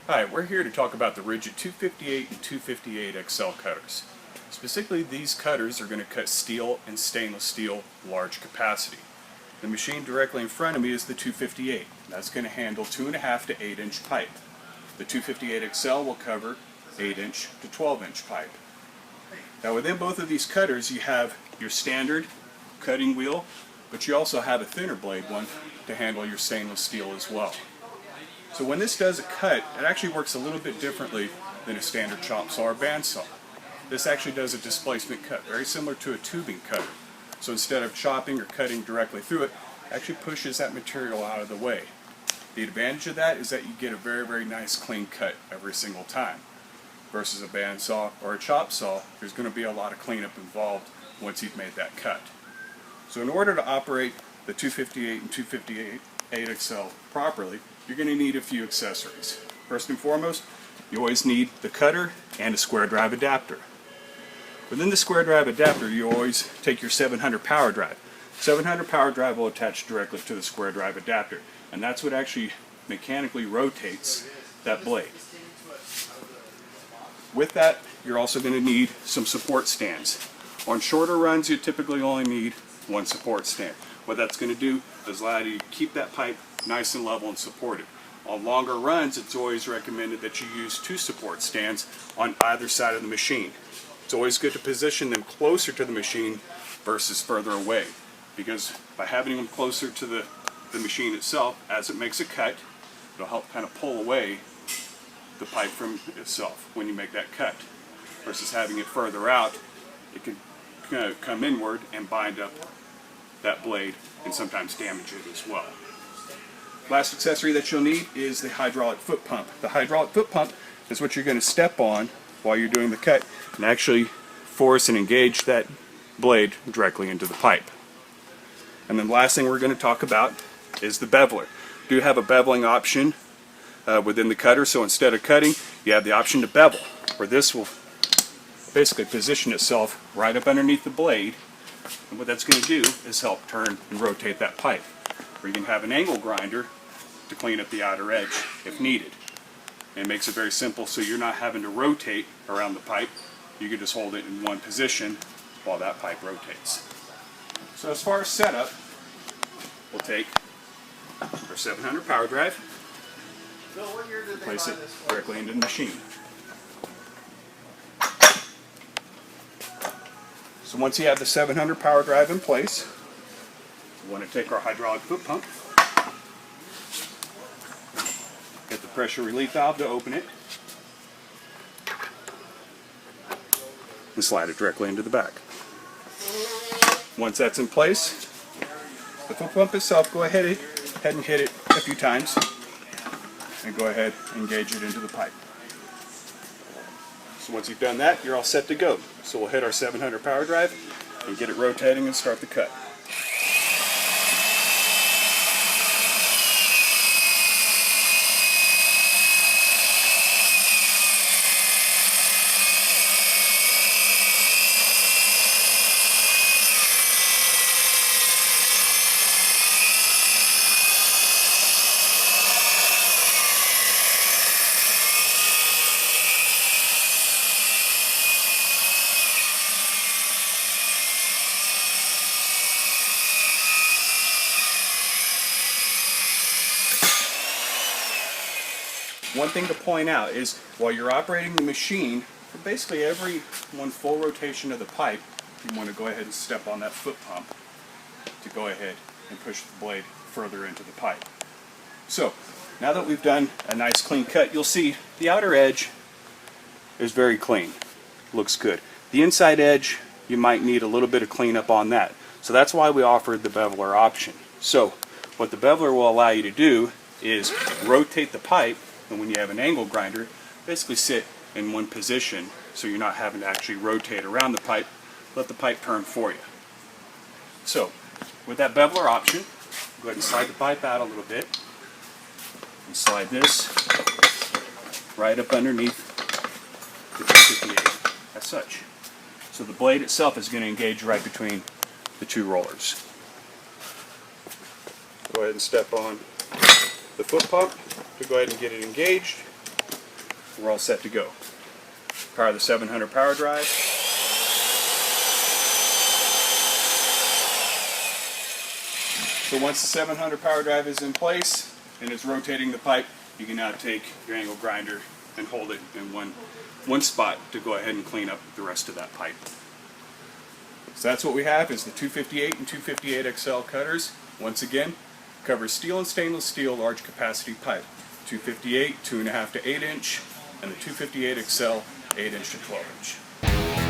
Hi, we're here to talk about the Rigid 258 and 258XL cutters. Specifically, these cutters are going to cut steel and stainless steel large capacity. The machine directly in front of me is the 258. That's going to handle 2.5 to 8 inch pipe. The 258XL will cover 8 inch to 12 inch pipe. Now within both of these cutters you have your standard cutting wheel, but you also have a thinner blade one to handle your stainless steel as well. So when this does a cut, it actually works a little bit differently than a standard chop saw or bandsaw. This actually does a displacement cut, very similar to a tubing cutter. So instead of chopping or cutting directly through it, it actually pushes that material out of the way. The advantage of that is that you get a very, very nice clean cut every single time. Versus a bandsaw or a chop saw, there's going to be a lot of cleanup involved once you've made that cut. So in order to operate the 258 and 258XL properly, you're going to need a few accessories. First and foremost, you always need the cutter and a square drive adapter. Within the square drive adapter, you always take your 700 power drive. 700 power drive will attach directly to the square drive adapter, and that's what actually mechanically rotates that blade. With that, you're also going to need some support stands. On shorter runs, you typically only need one support stand. What that's going to do is allow you to keep that pipe nice and level and supported. On longer runs, it's always recommended that you use 2 support stands on either side of the machine. It's always good to position them closer to the machine versus further away, because by having them closer to the machine itself, as it makes a cut, it'll help kind of pull away the pipe from itself when you make that cut. Versus having it further out, it can kind of come inward and bind up that blade and sometimes damage it as well. Last accessory that you'll need is the hydraulic foot pump. The hydraulic foot pump is what you're going to step on while you're doing the cut and actually force and engage that blade directly into the pipe. And then the last thing we're going to talk about is the beveler. You do have a beveling option within the cutter, so instead of cutting, you have the option to bevel, where this will basically position itself right up underneath the blade, and what that's going to do is help turn and rotate that pipe. Or you can have an angle grinder to clean up the outer edge if needed. And it makes it very simple, so you're not having to rotate around the pipe. You can just hold it in one position while that pipe rotates. So as far as setup, we'll take our 700 power drive, place it directly into the machine. So once you have the 700 power drive in place, we want to take our hydraulic foot pump, get the pressure relief valve to open it, and slide it directly into the back. Once that's in place, the foot pump itself, go ahead and hit it a few times, and go ahead and engage it into the pipe. So once you've done that, you're all set to go. So we'll hit our 700 power drive and get it rotating and start the cut. One thing to point out is while you're operating the machine, for basically every one full rotation of the pipe, you want to go ahead and step on that foot pump to go ahead and push the blade further into the pipe. So now that we've done a nice clean cut, you'll see the outer edge is very clean. Looks good. The inside edge, you might need a little bit of cleanup on that. So that's why we offered the beveler option. So what the beveler will allow you to do is rotate the pipe, and when you have an angle grinder, basically sit in one position so you're not having to actually rotate around the pipe. Let the pipe turn for you. So with that beveler option, go ahead and slide the pipe out a little bit and slide this right up underneath the 258 as such. So the blade itself is going to engage right between the 2 rollers. Go ahead and step on the foot pump to go ahead and get it engaged. we're all set to go. Power the 700 power drive. So once the 700 power drive is in place and it's rotating the pipe, you can now take your angle grinder and hold it in one spot to go ahead and clean up the rest of that pipe. So that's what we have is the 258 and 258XL cutters. Once again, covers steel and stainless steel large capacity pipe. 258, 2.5 to 8 inch, and the 258XL 8 inch to 12 inch.